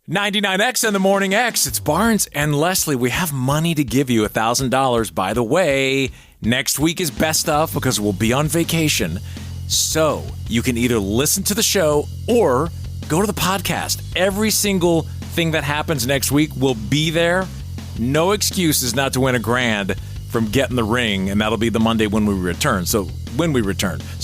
99X in the Morning X. It's Barnes and Leslie. We have money to give you, $1,000. By the way, next week is best of because we'll be on vacation. So you can either listen to the show or go to the podcast. Every single thing that happens next week will be there. No excuses not to win $1,000 from Get in the Ring, and that'll be the Monday when we return. So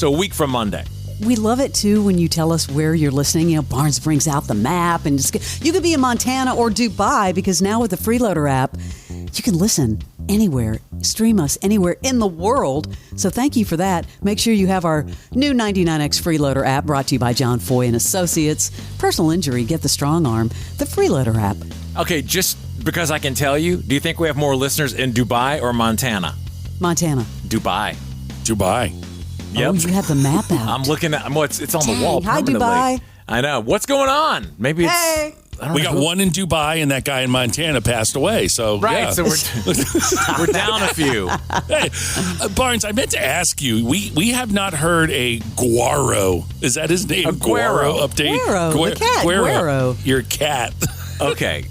a week from Monday. We love it, too, when you tell us where you're listening. You know, Barnes brings out the map. And you could be in Montana or Dubai because now with the Freeloader app, you can listen anywhere, stream us anywhere in the world. So thank you for that. Make sure you have our new 99X Freeloader app brought to you by John Foy and Associates. Personal injury, get the strong arm. The Freeloader app. Okay, just because I can tell you, do you think we have more listeners in Dubai or Montana? Montana. Dubai. Yep. Oh, you have the map out. I'm looking at it's on the wall Hi, permanently. Dubai. I know. What's going on? Maybe it's... Hey. We got one in Dubai, and that guy in Montana passed away. So right, yeah. so we're down a few. Hey, Barnes, I meant to ask you. We have not heard a Guero. Is that his name? A Guero update. Guero, the cat. Guero. Your cat. Okay.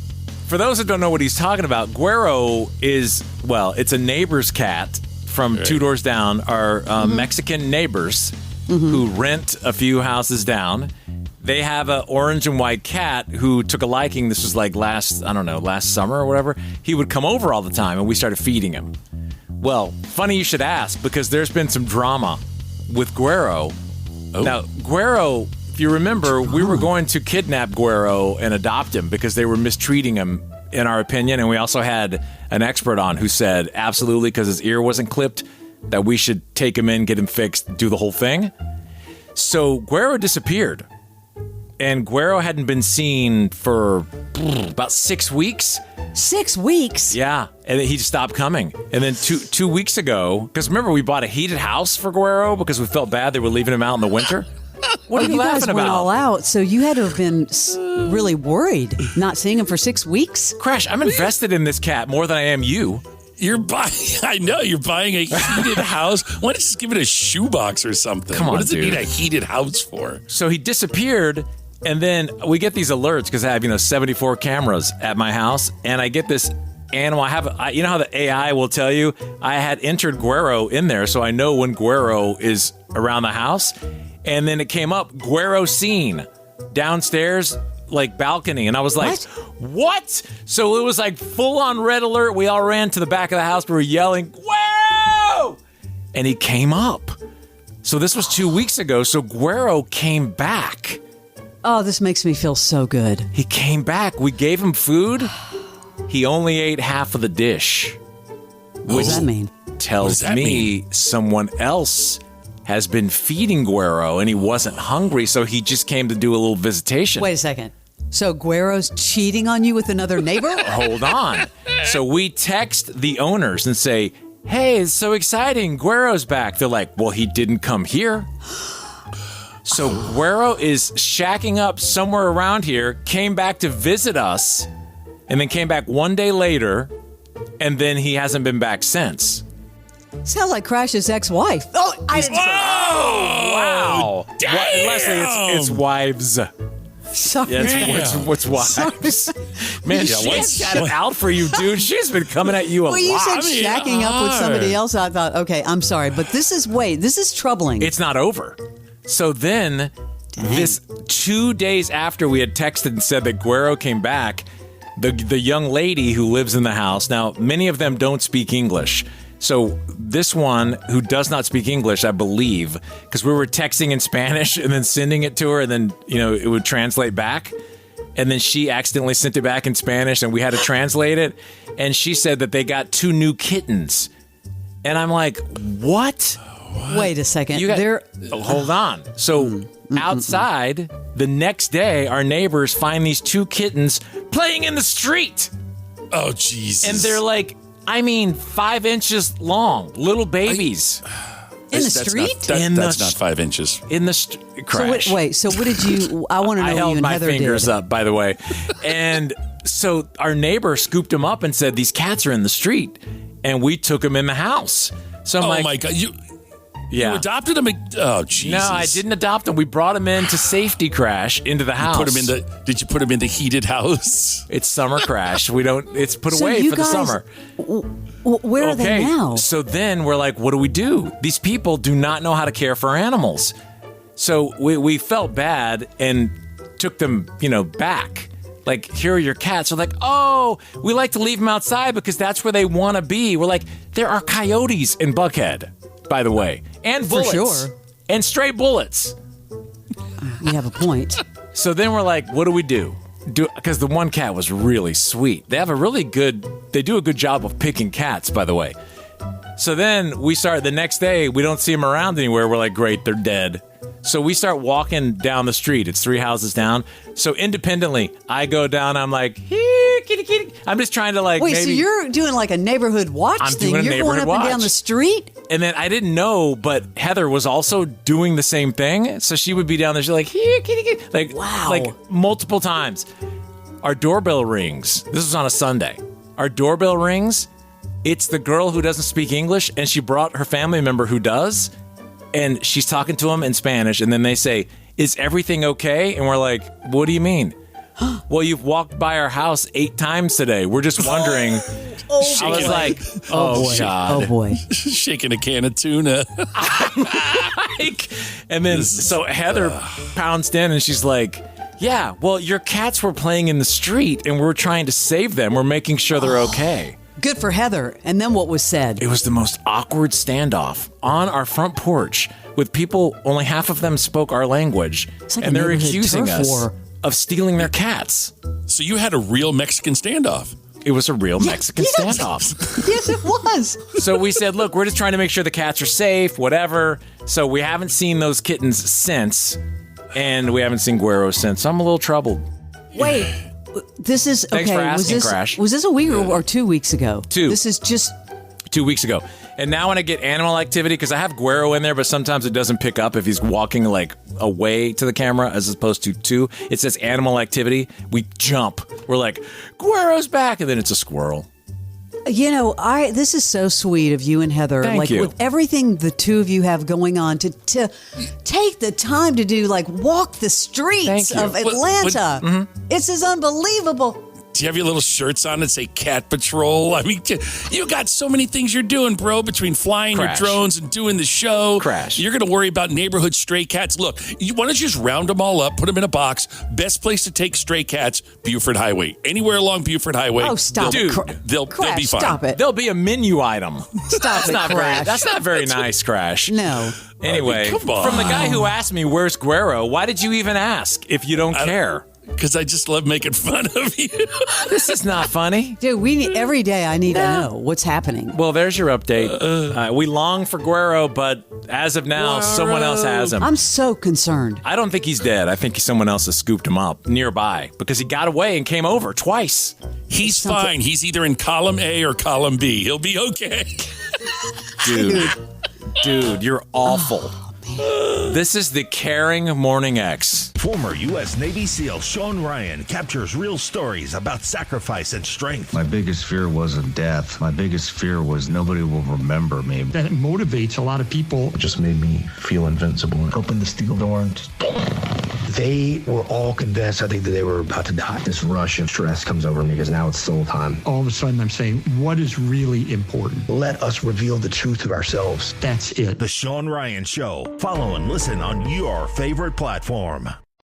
For those who don't know what he's talking about, Guero is, it's a neighbor's cat from two doors down, our Mexican neighbors who rent a few houses down. They have an orange and white cat who took a liking. This was like last summer or whatever. He would come over all the time, and we started feeding him. Well, funny you should ask, because there's been some drama with Guero. Oh. Now, Guero, if you remember, we were going to kidnap Guero and adopt him because they were mistreating him, in our opinion. And we also had an expert on who said, absolutely, because his ear wasn't clipped, that we should take him in, get him fixed, do the whole thing. So Guero disappeared. And Guero hadn't been seen for about 6 weeks. 6 weeks? Yeah. And he just stopped coming. And then two weeks ago, because remember, we bought a heated house for Guero because we felt bad they were leaving him out in the winter. What are you laughing guys about? Went all out, so you had to have been really worried not seeing him for 6 weeks. Crash, I'm invested in this cat more than I am you. You're buying a heated house. Why don't you just give it a shoebox or something? Come on, what does dude. it need a heated house for? So he disappeared, and then we get these alerts because I have 74 cameras at my house, and I get this animal. You know how the AI will tell you? I had entered Guero in there, so I know when Guero is around the house. And then it came up, Guero seen downstairs, like balcony. And I was like, what? So it was like full on red alert. We all ran to the back of the house. We were yelling, Guero! And he came up. So this was 2 weeks ago. So Guero came back. Oh, this makes me feel so good. He came back. We gave him food. He only ate half of the dish. What does that mean? Tells me someone else has been feeding Guero, and he wasn't hungry, so he just came to do a little visitation. Wait a second. So Guero's cheating on you with another neighbor? Hold on. So we text the owners and say, hey, it's so exciting. Guero's back. They're like, well, he didn't come here. So Guero is shacking up somewhere around here, came back to visit us, and then came back 1 day later, and then he hasn't been back since. Sounds like Crash's ex-wife. Oh, I didn't say that. Oh, wow. Damn. Leslie, it's wives. Sorry. Yeah, what's wives? Man, she's got it out for you, dude. She's been coming at you a lot. Well, you said shacking up with somebody else. I thought, okay, I'm sorry, but this is troubling. It's not over. So then, this 2 days after we had texted and said that Guero came back, the young lady who lives in the house, now, many of them don't speak English. So this one, who does not speak English, I believe, because we were texting in Spanish and then sending it to her, and then, it would translate back. And then she accidentally sent it back in Spanish, and we had to translate it. And she said that they got 2 new kittens. And I'm like, what? Wait a second. Hold on. So outside, the next day, our neighbors find these 2 kittens playing in the street. Oh, Jesus. And they're like, 5 inches long, little babies. In the street? That's not 5 inches. In the Crash. So what did you, I want to know I what you held and my Heather fingers did. up, by the way. And so our neighbor scooped them up and said, these cats are in the street. And we took them in the house. So I'm Oh, like, my God. Yeah. You adopted him? Oh, Jesus. No, I didn't adopt him. We brought him in to safety crash into the house. Did you put him in the heated house? It's summer crash. It's put So away you for the guys- summer. Where are they now? So then we're like, what do we do? These people do not know how to care for animals. So we felt bad and took them, back. Like, here are your cats. They're like, oh, we like to leave them outside because that's where they want to be. We're like, there are coyotes in Buckhead, by the way. And bullets. For sure. And stray bullets. You have a point. So then we're like, what do we do? Because the one cat was really sweet. They do a good job of picking cats, by the way. So then we start, the next day, we don't see them around anywhere. We're like, great, they're dead. So we start walking down the street. It's 3 houses down. So independently, I go down. I'm like, here, kitty, kitty. I'm just trying to Wait, so you're doing like a neighborhood watch I'm thing? doing a You're going neighborhood up and down watch. the street? And then I didn't know, but Heather was also doing the same thing. So she would be down there. She's like, here, kitty, kitty. Like, Wow. like multiple times. Our doorbell rings. This was on a Sunday. Our doorbell rings. It's the girl who doesn't speak English, and she brought her family member who does. And she's talking to them in Spanish, and then they say, is everything okay? And we're like, what do you mean? Well, you've walked by our house 8 times today. We're just wondering. I was like, oh, boy. God. Oh, boy. Shaking a can of tuna. And then, so Heather pounced in, and she's like, yeah, well, your cats were playing in the street, and we're trying to save them. We're making sure they're okay. Good for Heather. And then what was said? It was the most awkward standoff on our front porch with people, only half of them spoke our language. It's like and a they're neighborhood accusing turf us war. of stealing their cats. So you had a real Mexican standoff. It was a real Mexican yes. standoff. Yes, it was. So we said, look, we're just trying to make sure the cats are safe, whatever. So we haven't seen those kittens since, and we haven't seen Guero since. So I'm a little troubled. Wait. This is Thanks okay. for asking, Crash. Was this a week or 2 weeks ago? 2. This is just 2 weeks ago. And now when I get animal activity, because I have Guero in there, but sometimes it doesn't pick up if he's walking like away to the camera as opposed to, it says animal activity. We jump. We're like, Guero's back. And then it's a squirrel. This is so sweet of you and Heather. Thank you. With everything the two of you have going on to take the time to do, walk the streets Thank you. of Atlanta. It's as unbelievable. Do you have your little shirts on that say Cat Patrol? I mean, you got so many things you're doing, bro, between flying Crash. your drones and doing the show. Crash. You're going to worry about neighborhood stray cats. Look, why don't you just round them all up, put them in a box. Best place to take stray cats, Buford Highway. Anywhere along Buford Highway. Oh, stop Dude, it. They'll be Crash, fine. stop it. There'll be a menu item. Stop it, Crash. That's not very nice, Crash. No. Anyway, come on. from the guy who asked me, where's Guero, why did you even ask if you don't care? Because I just love making fun of you. This is not funny. Dude, every day I need to know what's happening. Well, there's your update. We long for Guero, but as of now, someone else has him. I'm so concerned. I don't think he's dead. I think someone else has scooped him up nearby because he got away and came over twice. He's fine. He's either in column A or column B. He'll be okay. Dude, you're awful. This is the Caring Morning X. Former U.S. Navy SEAL Sean Ryan captures real stories about sacrifice and strength. My biggest fear wasn't death. My biggest fear was nobody will remember me. That motivates a lot of people. It just made me feel invincible. Open the steel door and just... They were all convinced, I think, that they were about to die. This rush of stress comes over me because now it's soul time. All of a sudden, I'm saying, what is really important? Let us reveal the truth of ourselves. That's it. The Sean Ryan Show. Follow and listen on your favorite platform.